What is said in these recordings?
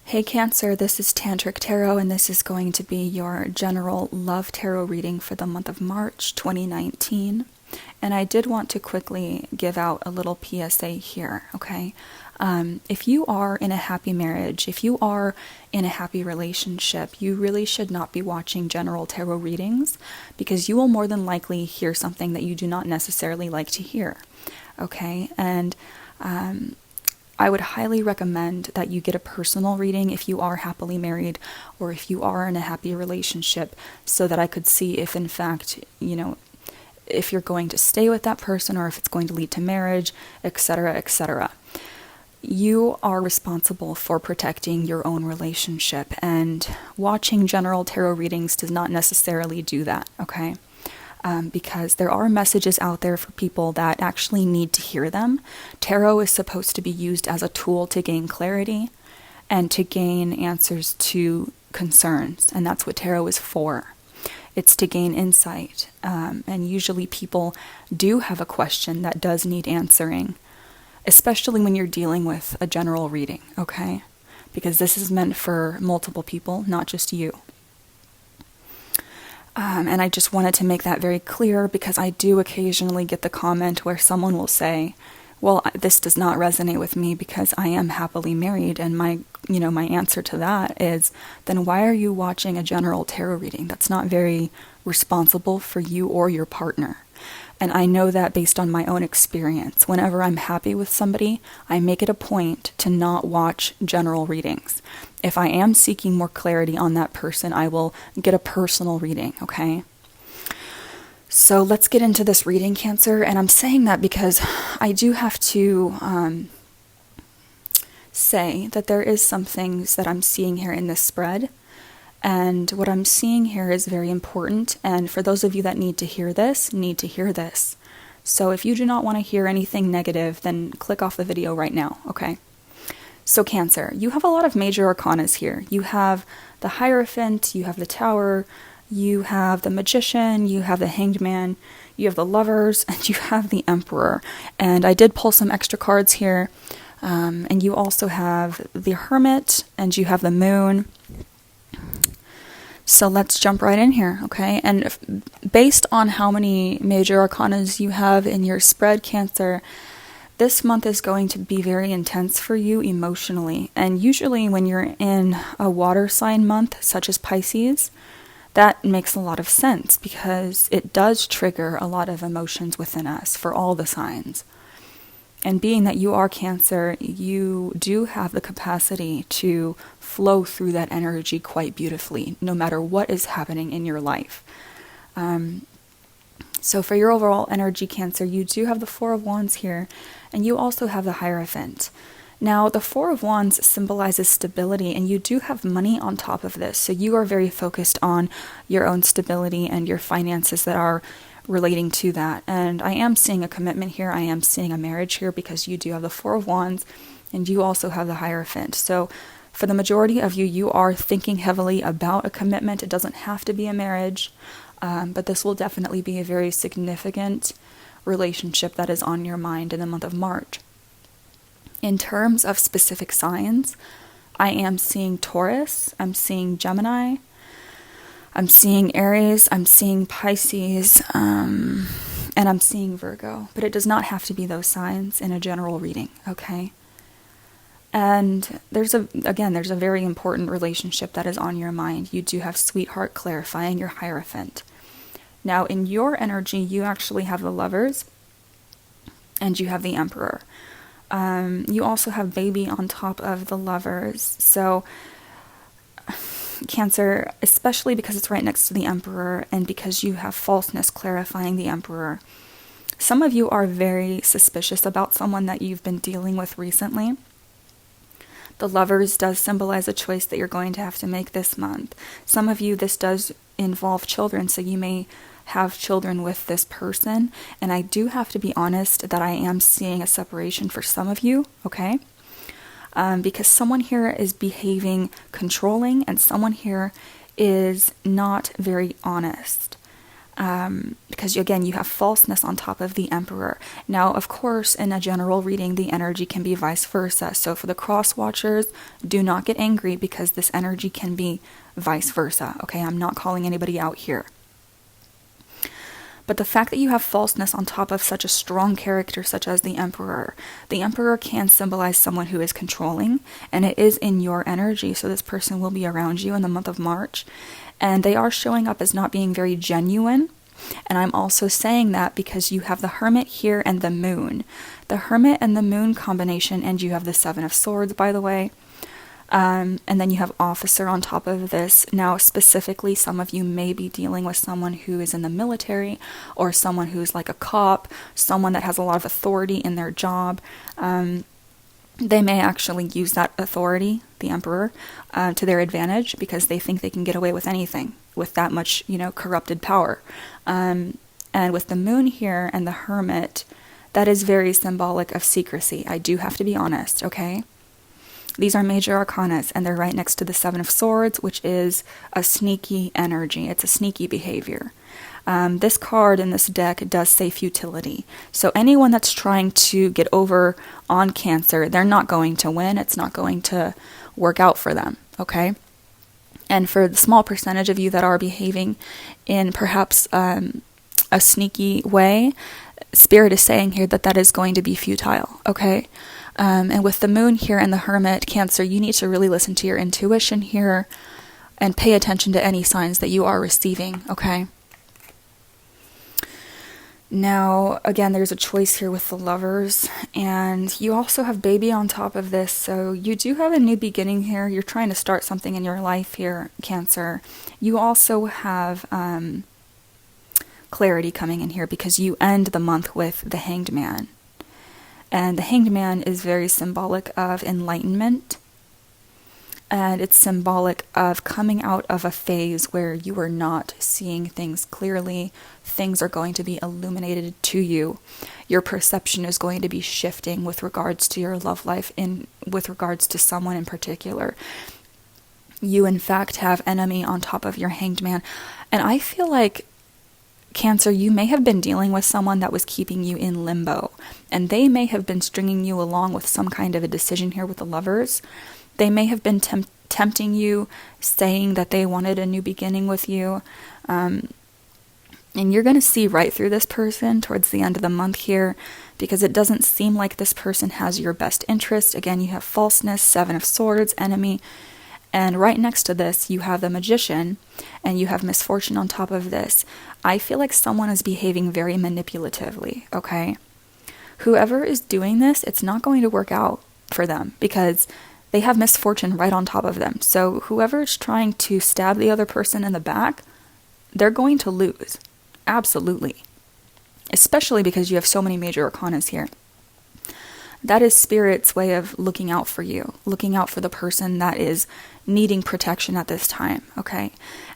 Hey Cancer, this is Tantric Tarot, and this is going to be your general love tarot reading for the month of March 2019. And I did want to quickly give out a little PSA here, okay? If you are in a happy marriage, if you are in a happy relationship, you really should not be watching general tarot readings because you will more than likely hear something that you do not necessarily like to hear, okay? And I would highly recommend that you get a personal reading if you are happily married or if you are in a happy relationship so that I could see if in fact, if you're going to stay with that person or if it's going to lead to marriage, etc., etc. You are responsible for protecting your own relationship, and watching general tarot readings does not necessarily do that, okay? Because there are messages out there for people that actually need to hear them. Tarot is supposed to be used as a tool to gain clarity and to gain answers to concerns, and that's what tarot is for. It's to gain insight, and usually people do have a question that does need answering, especially when you're dealing with a general reading, okay? Because this is meant for multiple people, not just you. And I just wanted to make that very clear because I do occasionally get the comment where someone will say, well, this does not resonate with me because I am happily married. And my answer to that is, then why are you watching a general tarot reading? That's not very responsible for you or your partner. And I know that based on my own experience. Whenever I'm happy with somebody, I make it a point to not watch general readings. If I am seeking more clarity on that person, I will get a personal reading, okay? So let's get into this reading, Cancer. And I'm saying that because I do have to say that there is some things that I'm seeing here in this spread. And what I'm seeing here is very important, and for those of you that need to hear this. So if you do not want to hear anything negative, then click off the video right now, okay? So Cancer, you have a lot of major arcanas here. You have the Hierophant, you have the Tower, you have the Magician, you have the Hanged Man, you have the Lovers, and you have the Emperor. And I did pull some extra cards here, and you also have the Hermit, and you have the Moon. So let's jump right in here, okay? And based on how many major arcanas you have in your spread, Cancer, this month is going to be very intense for you emotionally. And usually when you're in a water sign month, such as Pisces, that makes a lot of sense because it does trigger a lot of emotions within us for all the signs. And being that you are Cancer, you do have the capacity to flow through that energy quite beautifully, no matter what is happening in your life. So for your overall energy, Cancer, you do have the Four of Wands here, and you also have the Hierophant. Now, the Four of Wands symbolizes stability, and you do have money on top of this. So you are very focused on your own stability and your finances that are relating to that. And I am seeing a commitment here. I am seeing a marriage here because you do have the Four of Wands and you also have the Hierophant. So for the majority of you, you are thinking heavily about a commitment. It doesn't have to be a marriage, but this will definitely be a very significant relationship that is on your mind in the month of March. In terms of specific signs, I am seeing Taurus, I'm seeing Gemini, I'm seeing Aries, I'm seeing Pisces, and I'm seeing Virgo. But it does not have to be those signs in a general reading, okay? And there's a very important relationship that is on your mind. You do have Sweetheart clarifying your Hierophant. Now, in your energy, you actually have the Lovers, and you have the Emperor. You also have Baby on top of the Lovers. So Cancer, especially because it's right next to the Emperor and because you have Falseness clarifying the Emperor, some of you are very suspicious about someone that you've been dealing with recently. The Lovers does symbolize a choice that you're going to have to make this month. Some of you, this does involve children, so you may have children with this person. And I do have to be honest that I am seeing a separation for some of you, okay? Because someone here is behaving controlling and someone here is not very honest. Because again, you have falseness on top of the Emperor. Now, of course, in a general reading, the energy can be vice versa. So for the cross watchers, do not get angry because this energy can be vice versa. Okay, I'm not calling anybody out here. But the fact that you have falseness on top of such a strong character such as the Emperor can symbolize someone who is controlling, and it is in your energy, so this person will be around you in the month of March, and they are showing up as not being very genuine. And I'm also saying that because you have the Hermit here and the Moon. The Hermit and the Moon combination, and you have the Seven of Swords, by the way. And then you have Officer on top of this. Now, specifically, some of you may be dealing with someone who is in the military, or someone who's like a cop, someone that has a lot of authority in their job. They may actually use that authority, the Emperor, to their advantage because they think they can get away with anything with that much, corrupted power. And with the Moon here and the Hermit, that is very symbolic of secrecy. I do have to be honest, okay? These are major arcanas, and they're right next to the Seven of Swords, which is a sneaky energy. It's a sneaky behavior. This card in this deck does say futility. So anyone that's trying to get over on Cancer, they're not going to win. It's not going to work out for them, okay? And for the small percentage of you that are behaving in perhaps a sneaky way, Spirit is saying here that is going to be futile, okay? And with the Moon here and the Hermit, Cancer, you need to really listen to your intuition here and pay attention to any signs that you are receiving, okay? Now, again, there's a choice here with the Lovers, and you also have Baby on top of this, so you do have a new beginning here. You're trying to start something in your life here, Cancer. You also have clarity coming in here because you end the month with the Hanged Man. And the Hanged Man is very symbolic of enlightenment. And it's symbolic of coming out of a phase where you are not seeing things clearly. Things are going to be illuminated to you. Your perception is going to be shifting with regards to your love life, with regards to someone in particular. You, in fact, have enemy on top of your Hanged Man. And I feel like, Cancer, you may have been dealing with someone that was keeping you in limbo, and they may have been stringing you along with some kind of a decision here with the Lovers. They may have been tempting you, saying that they wanted a new beginning with you, and you're going to see right through this person towards the end of the month here, because it doesn't seem like this person has your best interest. Again, you have falseness, Seven of Swords, enemy, and right next to this, you have the Magician, and you have misfortune on top of this. I feel like someone is behaving very manipulatively, okay? Whoever is doing this, it's not going to work out for them, because they have misfortune right on top of them. So whoever is trying to stab the other person in the back, they're going to lose. Absolutely. Especially because you have so many major arcanas here. That is Spirit's way of looking out for you, looking out for the person that is needing protection at this time, okay?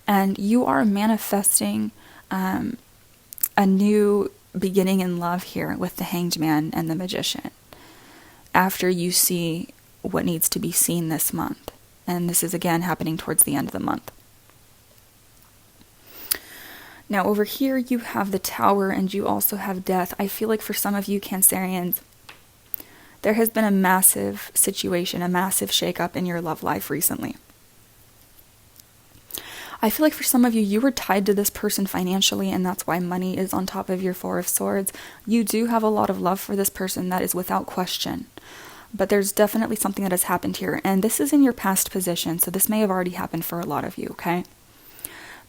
And you are manifesting a new beginning in love here with the Hanged Man and the Magician after you see what needs to be seen this month. And this is again happening towards the end of the month. Now over here you have the Tower and you also have Death. I feel like for some of you Cancerians, there has been a massive situation, a massive shakeup in your love life recently. I feel like for some of you, you were tied to this person financially, and that's why money is on top of your Four of Swords. You do have a lot of love for this person, that is without question. But there's definitely something that has happened here, and this is in your past position, so this may have already happened for a lot of you, okay?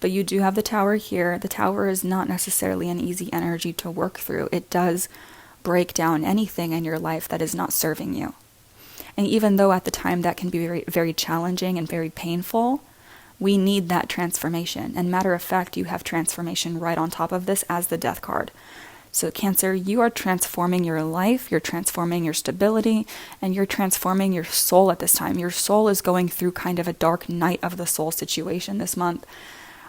But you do have the Tower here. The Tower is not necessarily an easy energy to work through. It does break down anything in your life that is not serving you. And even though at the time that can be very, very challenging and very painful, we need that transformation. And matter of fact, you have transformation right on top of this as the Death card. So Cancer, you are transforming your life, you're transforming your stability, and you're transforming your soul at this time. Your soul is going through kind of a dark night of the soul situation this month.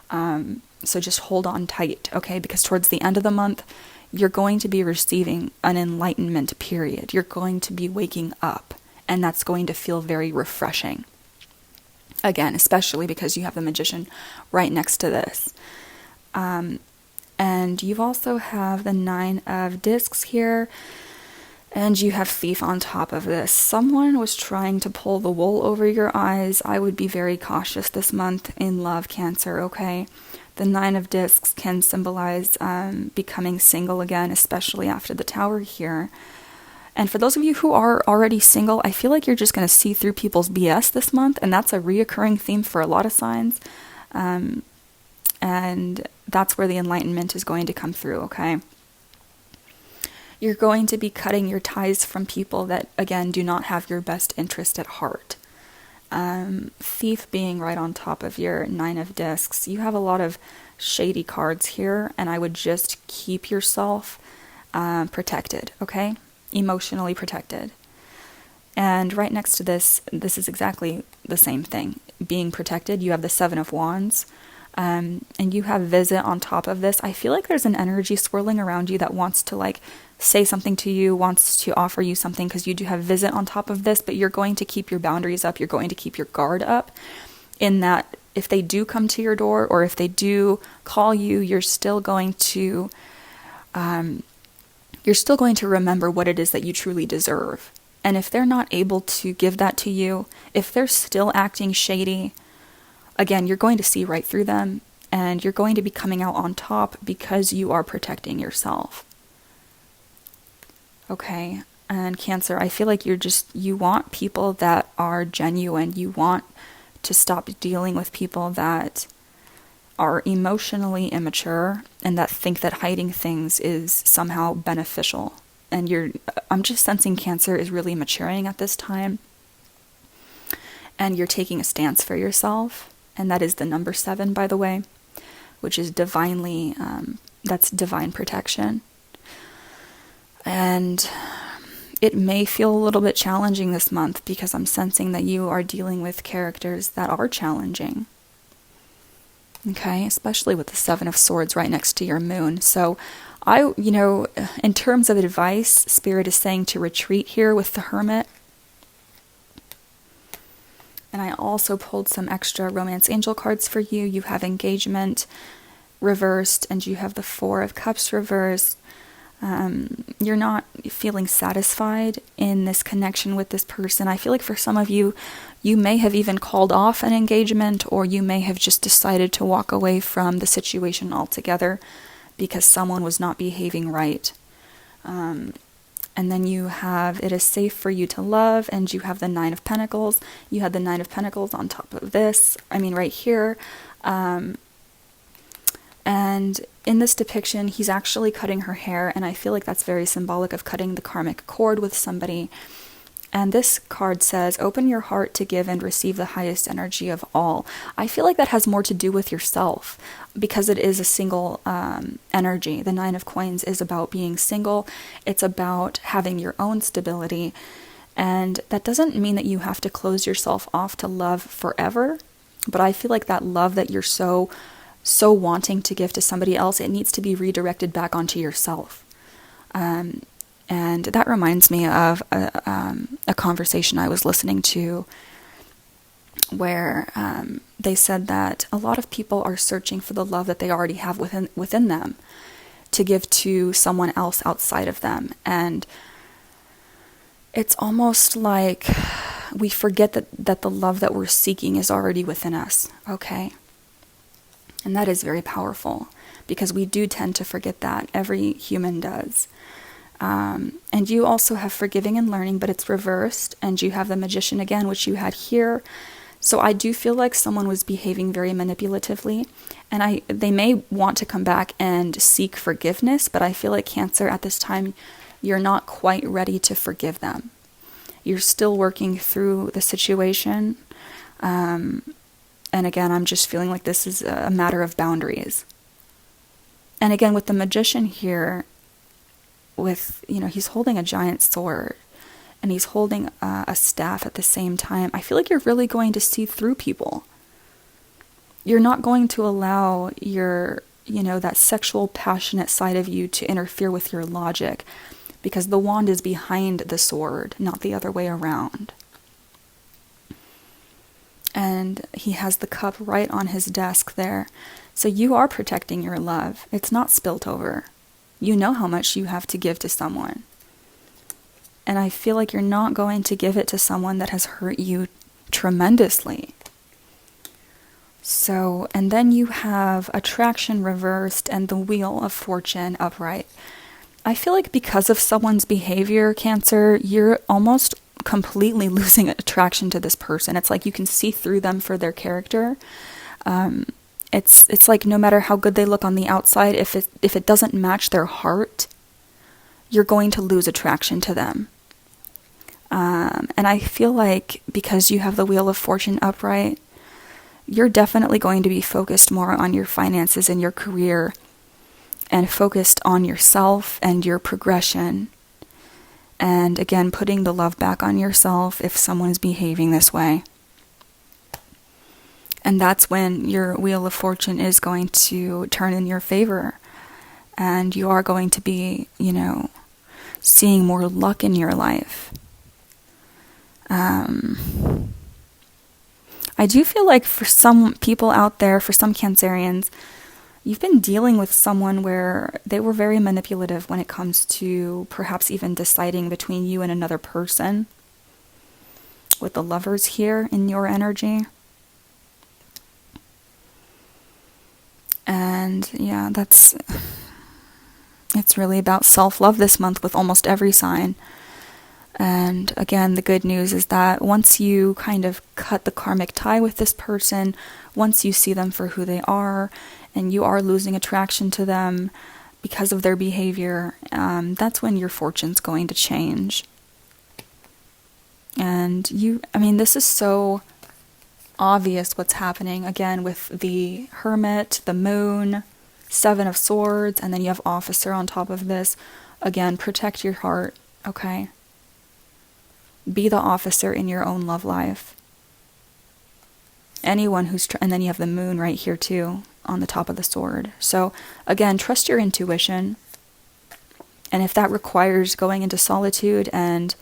So just hold on tight, okay? Because towards the end of the month, you're going to be receiving an enlightenment period. You're going to be waking up, and that's going to feel very refreshing. Again, especially because you have the Magician right next to this. And you also have the 9 of Discs here, and you have Thief on top of this. Someone was trying to pull the wool over your eyes. I would be very cautious this month in love, Cancer, okay? The 9 of Discs can symbolize becoming single again, especially after the Tower here. And for those of you who are already single, I feel like you're just going to see through people's BS this month, and that's a reoccurring theme for a lot of signs. And that's where the enlightenment is going to come through, okay? You're going to be cutting your ties from people that, again, do not have your best interest at heart. Thief being right on top of your 9 of Discs. You have a lot of shady cards here, and I would just keep yourself protected, okay? Emotionally protected. And right next to this is exactly the same thing. Being protected, you have the 7 of Wands, and you have Visit on top of this. I feel like there's an energy swirling around you that wants to, like, say something to you, wants to offer you something, because you do have Visit on top of this, but you're going to keep your boundaries up, you're going to keep your guard up, in that if they do come to your door, or if they do call you, you're still going to remember what it is that you truly deserve. And if they're not able to give that to you, if they're still acting shady, again, you're going to see right through them, and you're going to be coming out on top because you are protecting yourself. Okay, and Cancer, I feel like you want people that are genuine. You want to stop dealing with people that are emotionally immature and that think that hiding things is somehow beneficial. And I'm just sensing Cancer is really maturing at this time. And you're taking a stance for yourself. And that is the number 7, by the way, which is divinely, that's divine protection. And it may feel a little bit challenging this month because I'm sensing that you are dealing with characters that are challenging. Okay, especially with the 7 of Swords right next to your moon. So in terms of advice, Spirit is saying to retreat here with the Hermit. And I also pulled some extra Romance Angel cards for you. You have Engagement reversed, and you have the 4 of Cups reversed. You're not feeling satisfied in this connection with this person. I feel like for some of you, you may have even called off an engagement, or you may have just decided to walk away from the situation altogether because someone was not behaving right. And then you have It Is Safe for You to Love, and you have the 9 of Pentacles. You had the 9 of Pentacles on top of this. Right here. And in this depiction, he's actually cutting her hair, and I feel like that's very symbolic of cutting the karmic cord with somebody. And this card says, open your heart to give and receive the highest energy of all. I feel like that has more to do with yourself, because it is a single energy. The 9 of Coins is about being single. It's about having your own stability. And that doesn't mean that you have to close yourself off to love forever. But I feel like that love that you're so wanting to give to somebody else, it needs to be redirected back onto yourself. And that reminds me of a conversation I was listening to where they said that a lot of people are searching for the love that they already have within them to give to someone else outside of them. And it's almost like we forget that the love that we're seeking is already within us, okay? And that is very powerful, because we do tend to forget that. Every human does. And you also have Forgiving and Learning, but it's reversed. And you have the Magician again, which you had here. So I do feel like someone was behaving very manipulatively. And they may want to come back and seek forgiveness, but I feel like Cancer at this time, you're not quite ready to forgive them. You're still working through the situation. And again, I'm just feeling like this is a matter of boundaries. And again, with the Magician here, he's holding a giant sword, and he's holding a staff at the same time. I feel like you're really going to see through people. You're not going to allow that sexual, passionate side of you to interfere with your logic, because the wand is behind the sword, not the other way around. And he has the cup right on his desk there. So you are protecting your love. It's not spilt over. You know how much you have to give to someone. And I feel like you're not going to give it to someone that has hurt you tremendously. So, and then you have attraction reversed and the Wheel of Fortune upright. I feel like because of someone's behavior, Cancer, you're almost completely losing attraction to this person. It's like you can see through them for their character. It's like no matter how good they look on the outside, if it doesn't match their heart, you're going to lose attraction to them. And I feel like because you have the Wheel of Fortune upright, you're definitely going to be focused more on your finances and your career, and focused on yourself and your progression. And again, putting the love back on yourself if someone is behaving this way. And that's when your Wheel of Fortune is going to turn in your favor. And you are going to be, seeing more luck in your life. I do feel like for some people out there, for some Cancerians, you've been dealing with someone where they were very manipulative when it comes to perhaps even deciding between you and another person. With the Lovers here in your energy. And yeah, it's really about self-love this month with almost every sign. And again, the good news is that once you kind of cut the karmic tie with this person, once you see them for who they are, and you are losing attraction to them because of their behavior, that's when your fortune's going to change. And this is so obvious what's happening, again, with the Hermit, the Moon, Seven of Swords, and then you have Officer on top of this. Again, protect your heart, okay? Be the officer in your own love life. Anyone who's... and then you have the Moon right here, too, on the top of the sword. So, again, trust your intuition. And if that requires going into solitude and,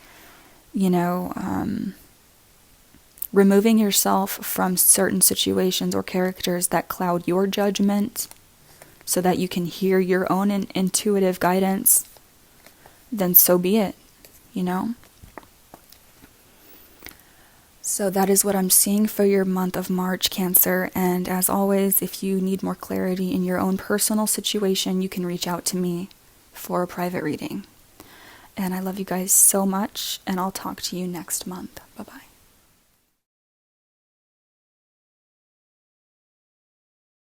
removing yourself from certain situations or characters that cloud your judgment so that you can hear your own intuitive guidance, then so be it, So that is what I'm seeing for your month of March, Cancer. And as always, if you need more clarity in your own personal situation, you can reach out to me for a private reading. And I love you guys so much, and I'll talk to you next month. Bye-bye.